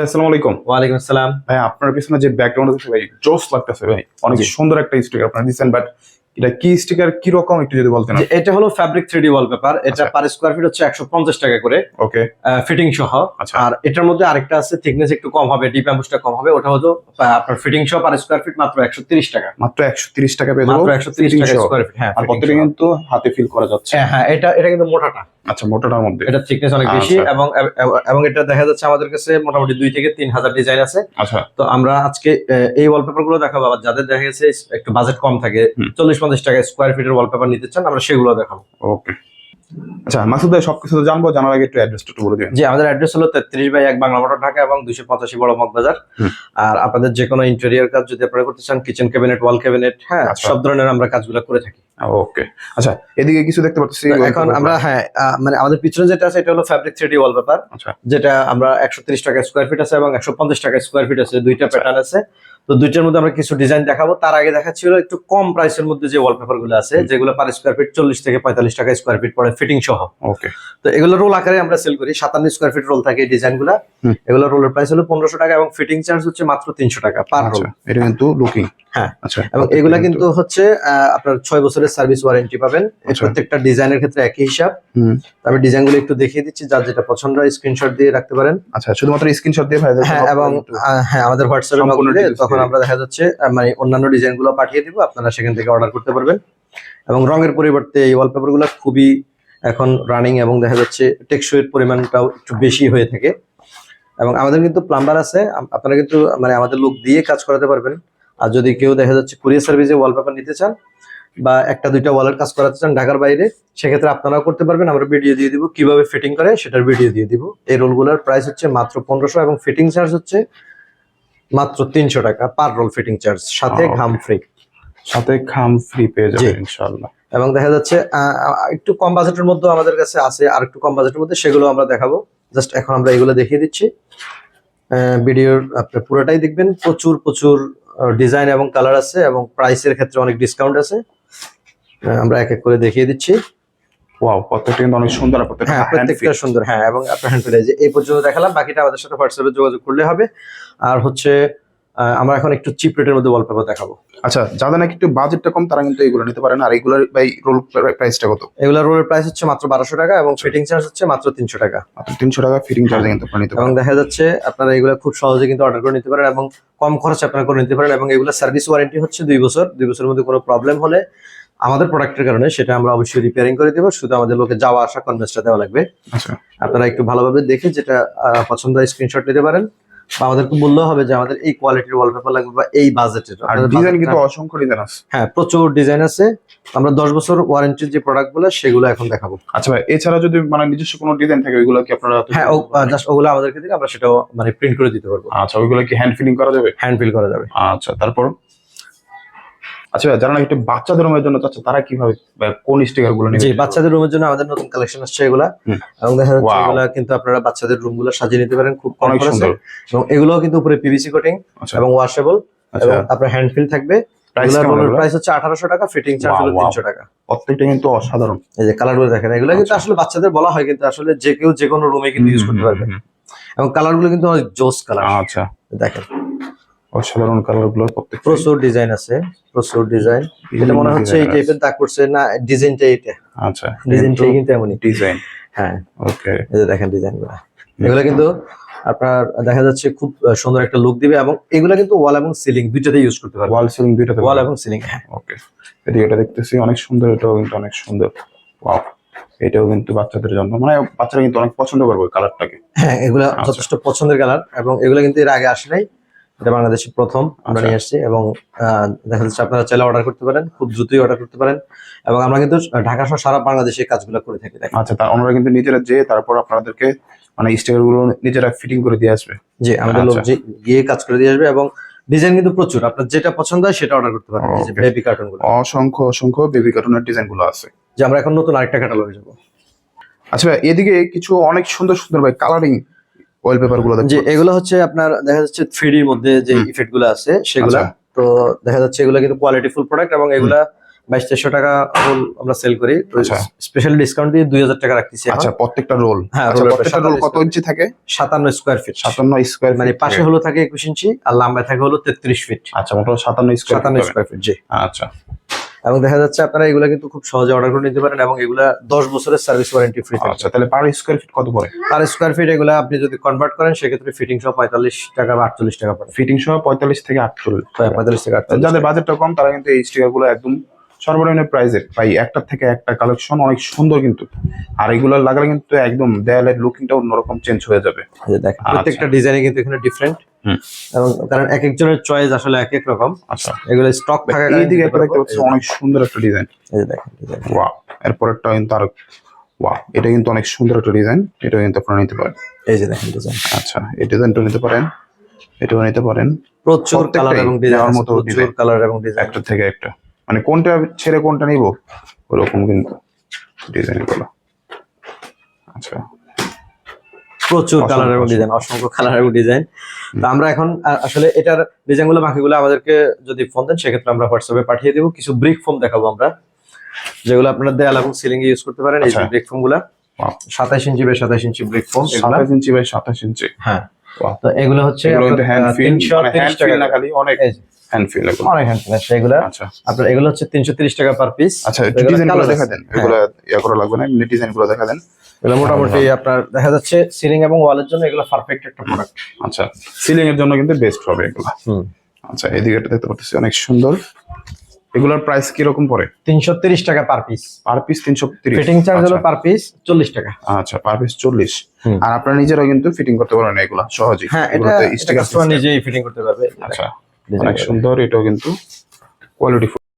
আসসালামু আলাইকুম। ওয়ালাইকুম আসসালাম। ভাই আপনার পিছনে যে ব্যাকগ্রাউন্ড আছে ভাই জোস লাগতেছে ভাই, অনেক সুন্দর একটা স্টিকার আপনারা দিচ্ছেন, বাট এটা কি স্টিকার কি রকম একটু যদি বলতেন। এটা হলো ফ্যাব্রিক 3D ওয়ালপেপার। এটা পার স্কয়ার ফিট হচ্ছে 150 টাকা করে, ওকে ফিটিং সহ। আর এটার মধ্যে আরেকটা আছে, থিকনেস একটু কম হবে, ডিপ অ্যাম্বুসটা কম হবে। ওটা হলো আপনার ফিটিং সহ পার স্কয়ার ফিট মাত্র 130 টাকা। মাত্র 130 টাকা পেয়ে যাবো, মাত্র 130 টাকা স্কয়ার ফিট। হ্যাঁ, আর প্রত্যেকটা কিন্তু হাতে ফিল করা যাচ্ছে। হ্যাঁ, এটা কিন্তু মোটাটা। আচ্ছা, মোটাটার মধ্যে এটা থিকনেস অনেক বেশি, এবং এবং এটা দেখা যাচ্ছে আমাদের কাছে মোটামুটি 2 থেকে 3000 ডিজাইন আছে। আচ্ছা, তো আমরা আজকে এই ওয়ালপেপার গুলো দেখাবো। আবার যাদের দেখা গেছে একটু বাজেট কম থাকে, 40-50 টাকা স্কয়ার ফিটের ওয়ালপেপার নিতে চান, আমরা সেগুলো দেখাবো। ওকে। আচ্ছা মাসুদ ভাই, সবকিছু তো জানবো, জানার আগে একটু অ্যাড্রেসটা একটু বলে দিন। জি, আমাদের অ্যাড্রেস হলো 33/1 বাংলা মোটর, ঢাকা, এবং 285 বড় মগবাজার। আর আপনাদের যে কোনো ইন্টেরিয়র কাজ যদি আপনারা করতে চান, কিচেন ক্যাবিনেট, ওয়াল ক্যাবিনেট, হ্যাঁ, সব ধরনের আমরা কাজগুলো করে থাকি। ওকে। আচ্ছা, এদিকে কিছু দেখতে পাচ্ছি এখন আমরা, হ্যাঁ, মানে আমাদের পিছনে যেটা আছে এটা হলো ফ্যাব্রিক 3D ওয়ালপেপার। আচ্ছা, যেটা আমরা 130 টাকা স্কয়ার ফিট আছে এবং 150 টাকা স্কয়ার ফিট আছে, দুইটা প্যাটার্ন আছে। তো দুইটার মধ্যে আমরা কিছু ডিজাইন দেখাবো। তার আগে দেখাচ্ছি হলো একটু কম প্রাইসের মধ্যে যে ওয়ালপেপার গুলো আছে, যেগুলো পার স্কয়ার ফিট 40 থেকে 45 টাকা স্কয়ার ফিট পড়ে, ফিটিং সহ। ওকে। তো এগুলো রোল আকারে আমরা সেল করি। 57 স্কয়ার ফিট রোল থাকে এই ডিজাইনগুলো। এগুলো রোলের প্রাইস হলো 1500 টাকা এবং ফিটিং চার্জ হচ্ছে মাত্র 300 টাকা পার রোল। এটা কিন্তু লুকিং। হ্যাঁ, আচ্ছা। এবং এগুলা কিন্তু হচ্ছে আপনার 6 বছরের সার্ভিস ওয়ারেন্টি পাবেন। প্রত্যেকটা ডিজাইনের ক্ষেত্রে একই হিসাব। আমি ডিজাইনগুলো একটু দেখিয়ে দিচ্ছি, যার যেটা পছন্দ হয় স্ক্রিনশট দিয়ে রাখতে পারেন। আচ্ছা, শুধুমাত্র স্ক্রিনশট দিয়ে ভাই। হ্যাঁ, এবং হ্যাঁ, আমাদের হোয়াটসঅ্যাপে নক করলে তখন আমরা দেখা যাচ্ছে মানে অন্যান্য ডিজাইনগুলো পাঠিয়ে দিব, আপনারা সেখান থেকে অর্ডার করতে পারবেন। এবং রঙের পরিবর্তে এই ওয়ালপেপারগুলো খুবই এখন রানিং, এবং দেখা যাচ্ছে টেকসইয়ের পরিমাণটাও একটু বেশি হয়ে থাকে। এবং আমাদের কিন্তু প্লাম্বার আছে, আপনারা কিন্তু মানে আমাদের লোক দিয়ে কাজ করাতে পারবেন। আর যদি কেউ দেখা যাচ্ছে কুরিয়ার সার্ভিসে ওয়ালপেপার নিতে চান বা একটা দুইটা ওয়ালের কাজ করাতে চান ঢাকার বাইরে, সেক্ষেত্রে আপনারাও করতে পারবেন। আমরা ভিডিও দিয়ে দিব কিভাবে ফিটিং করে, সেটার ভিডিও দিয়ে দিব। এই রোলগুলোর প্রাইস হচ্ছে মাত্র 1500 এবং ফিটিং চার্জ হচ্ছে মাত্র 300 টাকা পার রোল ফিটিং চার্জ, সাথে ঘাম ফ্রি। সাথে ঘাম ফ্রি পেয়ে যাবেন ইনশাআল্লাহ। এবং দেখা যাচ্ছে একটু কম বাজেটের মধ্যে আমাদের কাছে আছে, আর একটু কম বাজেটের মধ্যে, সেগুলো আমরা দেখাবো। জাস্ট এখন আমরা এগুলো দেখিয়ে দিচ্ছি। ভিডিওর আপনি পুরোটাই দেখবেন। প্রচুর প্রচুর ডিজাইন এবং কালার আছে, এবং প্রাইসের ক্ষেত্রে অনেক ডিসকাউন্ট আছে। আমরা এক এক করে দেখিয়ে দিচ্ছি। ওয়াও, প্রত্যেকটা কিন্তু অনেক সুন্দর। হ্যাঁ, প্রত্যেকটা সুন্দর। হ্যাঁ, এবং আপনার হ্যান্ড ফিল, এই পর্যন্ত দেখালাম, বাকিটা আমাদের সাথে হোয়াটসঅ্যাপে যোগাযোগ করলে হবে। আর হচ্ছে আমরা এখন একটু চিপ রেটের মধ্যে ওয়ালপেপার দেখাবো। আচ্ছা, যাদের নাকি একটু বাজেটটা কম তারা কিন্তু এগুলো নিতে পারেন। আর এগুলোর ভাই রোল প্রাইসটা কত? এগুলোর রোলের প্রাইস হচ্ছে মাত্র 1200 টাকা এবং ফিটিং চার্জ হচ্ছে মাত্র 300 টাকা। মাত্র 300 টাকা ফিটিং চার্জ কিন্তু আপনারা নিতে পারেন। এবং দেখা যাচ্ছে আপনারা এগুলো খুব সহজে কিন্তু অর্ডার করে নিতে পারেন, এবং কম খরচে আপনারা করে নিতে পারেন। এবং এগুলো সার্ভিস ওয়ারেন্টি হচ্ছে 2 বছর। 2 বছরের মধ্যে কোনো প্রবলেম হলে আমাদের প্রোডাক্টের কারণে সেটা আমরা অবশ্যই রিপেয়ারিং করে দেবো। শুধু আমাদের লোকে যাওয়া আসা কনভেন্সটা দেওয়া লাগবে। আচ্ছা, আপনারা একটু ভালোভাবে দেখে যেটা পছন্দ হয় স্ক্রিনশট নিতে পারেন, বা আমাদেরকে বললেও হবে যে আমাদের এই কোয়ালিটির ওয়ালপেপার লাগবে বা এই বাজেটের। আর ডিজাইন কিন্তু অসংখ্য ডিজাইন আছে। হ্যাঁ, প্রচুর ডিজাইন আছে। আমরা 10 বছর ওয়ারেন্টির যে প্রোডাক্টগুলো সেগুলো এখন দেখাবো। আচ্ছা ভাই, এছাড়া যদি মানে নিজস্ব কোনো ডিজাইন থাকে ওইগুলো কি আপনারা? হ্যাঁ, জাস্ট ওগুলো আমাদেরকে দিলে আমরা সেটাও মানে প্রিন্ট করে দিতে পারবো। আচ্ছা, ওইগুলো কি হ্যান্ড ফিলিং করা যাবে? হ্যান্ড ফিল করা যাবে। আচ্ছা, তারপর আচ্ছা, যারা নাকি একটু বাচ্চাদের রুমের জন্য চাচ্ছে তারা কিভাবে কোন স্টিকার গুলো নেবে? জি, বাচ্চাদের রুমের জন্য আমাদের নতুন কালেকশন আসছে এগুলা। এবং দেখা যাচ্ছে এগুলা কিন্তু আপনারা বাচ্চাদের রুম গুলো সাজিয়ে নিতে পারেন খুব কম খরচে। এবং এগুলো কিন্তু উপরে পিভিসি কোটিং এবং ওয়াশেবল, এবং আপনার হ্যান্ড ফিল থাকবে। এগুলোর প্রাইস হচ্ছে 1800 টাকা, ফিটিং চার্জ হলো 300 টাকা। প্রত্যেকটা কিন্তু অসাধারণ। এই যে কালার গুলো দেখেন, এগুলো কিন্তু আসলে বাচ্চাদের বলা হয়, কিন্তু আসলে যে কেউ যে কোনো রুমে কিন্তু ইউজ করতে পারবে। এবং কালার গুলো কিন্তু অনেক জোস কালার। আচ্ছা, দেখেন অসাধারণ কালার গুলো। প্রচুর ডিজাইন আছে, প্রচুর ডিজাইন। এটা মনে হচ্ছে এই টাইপের দাগ করছে না, ডিজাইনটা এটা। আচ্ছা, ডিজাইনটাই কিন্তু এমনই ডিজাইন। হ্যাঁ, ওকে। এই যে দেখেন ডিজাইনগুলো, এগুলো কিন্তু আপনার দেখা যাচ্ছে খুব সুন্দর একটা লুক দিবে। এবং এগুলো কিন্তু ওয়াল এবং সিলিং দুইটাতে ইউজ করতে পারবেন। ওয়াল সিলিং দুইটাতে, ওয়াল এবং সিলিং। হ্যাঁ, ওকে। এদিকে এটা দেখতেছি অনেক সুন্দর, এটাও কিন্তু অনেক সুন্দর। ওয়াও, এটাও কিন্তু বাচ্চাদের জন্য, মানে বাচ্চারা কিন্তু অনেক পছন্দ করবে কালারটাকে। হ্যাঁ, এগুলা যথেষ্ট পছন্দের কালার। এবং এগুলো কিন্তু এর আগে আসে নাই, এটা বাংলাদেশে প্রথম আমরা নিয়ে আসছি। এবং দেখা যাচ্ছে আপনারা চাইলে অর্ডার করতে পারেন, খুব দ্রুতই অর্ডার করতে পারেন। এবং আমরা কিন্তু ঢাকা সহ সারা বাংলাদেশে কাজগুলো করে থাকি। আচ্ছা, ওনারা কিন্তু নিজেরা যে তারপর আপনাদেরকে মানে স্টিকার গুলো নিজেরা ফিটিং করে দিয়ে আসবে। জি, আমাদের লোক গিয়ে কাজ করে দিয়ে আসবে। এবং ডিজাইন কিন্তু প্রচুর, আপনার যেটা পছন্দ হয় সেটা অর্ডার করতে পারেন। এই যে বেবি কার্টুন গুলো, অসংখ্য অসংখ্য বেবি কার্টুনের ডিজাইন গুলো আছে। যে আমরা এখন নতুন আরেকটা ক্যাটালগে যাব। আচ্ছা ভাই, এদিকে কিছু অনেক সুন্দর সুন্দর ভাই কালারিং ওয়ালপেপার গুলো দেখছি। যে এগুলো হচ্ছে আপনার দেখা যাচ্ছে 3D এর মধ্যে যে ইফেক্ট গুলো আছে সেগুলা। তো দেখা যাচ্ছে এগুলো কিন্তু কোয়ালিটি ফুল প্রোডাক্ট, এবং এগুলা 2200 টাকা রোল আমরা সেল করি, তো আচ্ছা। স্পেশাল ডিসকাউন্ট দিয়ে 2000 টাকা রাখতেছি এখন। আচ্ছা প্রত্যেকটা রোল, হ্যাঁ, আচ্ছা roll এর প্রত্যেকটা রোল কত 57 ইঞ্চি থাকে? 57 স্কয়ার ফিট, 57 স্কয়ার মানে পাশে হলো থাকে 21 ইঞ্চি আর লম্বায় থাকে হলো 33 ফিট। আচ্ছা মোটামুটি 57 স্কয়ার 57 স্কয়ার ফিট, জি। আচ্ছা এবং দেখা যাচ্ছে আপনারা এগুলা কিন্তু খুব সহজে অর্ডার করে নিতে পারেন এবং এগুলা 10 বছরের সার্ভিস ওয়ারেন্টি ফ্রি থাকে। আচ্ছা তাহলে পার স্কয়ার ফিট কত পড়ে? পার স্কয়ার ফিট এগুলা আপনি যদি কনভার্ট করেন সেক্ষেত্রে ফিটিং সহ 45 টাকা বা 48 টাকা পড়ে। ফিটিং সহ 45 থেকে 48। 45 থেকে 48। যাদের বাজেটটা কম তারা কিন্তু এই স্টিকার গুলো একদম সর্বনিম্ন প্রাইসে ভাই, একটা থেকে একটা কালেকশন অনেক সুন্দর কিন্তু, আর এগুলো লাগালে কিন্তু একদম দেয়ালের লুকিংটা অন্যরকম চেঞ্জ হয়ে যাবে। এই যে দেখেন প্রত্যেকটা ডিজাইনে কিন্তু এখানে ডিফারেন্ট, এবং কারণ এক একজনের চয়েস আসলে এক এক রকম। আচ্ছা এগুলো স্টক থাকা এইদিকে একটা দেখতে পাচ্ছি অনেক সুন্দর একটা ডিজাইন, এই যে দেখেন ডিজাইন। ওয়াও, এরপরেরটা কিন্তু আর ওয়াও, এটা কিন্তু অনেক সুন্দর একটা ডিজাইন, এটা কিন্তু আপনারা নিতে পারেন। এই যে দেখেন ডিজাইন, আচ্ছা এই ডিজাইনটা নিতে পারেন, এটাও নিতে পারেন। প্রচুর কালার এবং ডিজাইন, নেওয়ার মতো প্রচুর ডিজাইন, কালার এবং ডিজাইন। একটা থেকে একটা, মানে কোনটা ছেড়ে কোনটা নিব ওরকম কিন্তু ডিজাইন গুলো। আচ্ছা প্রচুর কালার এবং ডিজাইন, অসংখ্য কালার এবং ডিজাইন। তো আমরা এখন আসলে এটার ডিজাইনগুলো বাকিগুলো আমাদেরকে যদি ফোন দেন সেক্ষেত্রে আমরা হোয়াটসঅ্যাপে পাঠিয়ে দেবো। কিছু ব্রিক ফোম দেখাবো আমরা, যেগুলো আপনারা দেয়াল এবং সিলিং এ ইউজ করতে পারেন। এই যে ব্রিক ফোম গুলা 27 inch by 27 inch brick foam, 27 inch by 27 inch. হ্যাঁ, তো এগুলো হচ্ছে হ্যান্ড ফিল, 330 টাকা না খালি অনেক হ্যান্ড ফিল এগুলো, অনেক হ্যান্ড ফিল সেগুলো। আচ্ছা আপনার এগুলো হচ্ছে 330 টাকা পার পিস। আচ্ছা ডিজাইন গুলো দেখা দেন, এগুলো ইয়া করা লাগবে না, এমনি ডিজাইন গুলো দেখা দেন। এগুলো মোটামুটি আপনার দেখা যাচ্ছে সিলিং এবং ওয়ালের জন্য এগুলো পারফেক্ট একটা প্রোডাক্ট। আচ্ছা সিলিং এর জন্য কিন্তু বেস্ট হবে এগুলো। আচ্ছা এদিকে এটা দেখতে পাচ্ছি অনেক সুন্দর, এগুলোর প্রাইস কি রকম পড়ে? 330 টাকা per piece. Per piece 330, fitting charge হলো পার পিস 40 টাকা। আচ্ছা পার পিস 40। আর আপনারা নিজেরাও কিন্তু ফিটিং করতে পারেন এগুলা সহজেই। হ্যাঁ, এটা কাস্টমার নিজেই ফিটিং করতে পারবে। আচ্ছা অনেক সুন্দর, এটাও কিন্তু কোয়ালিটি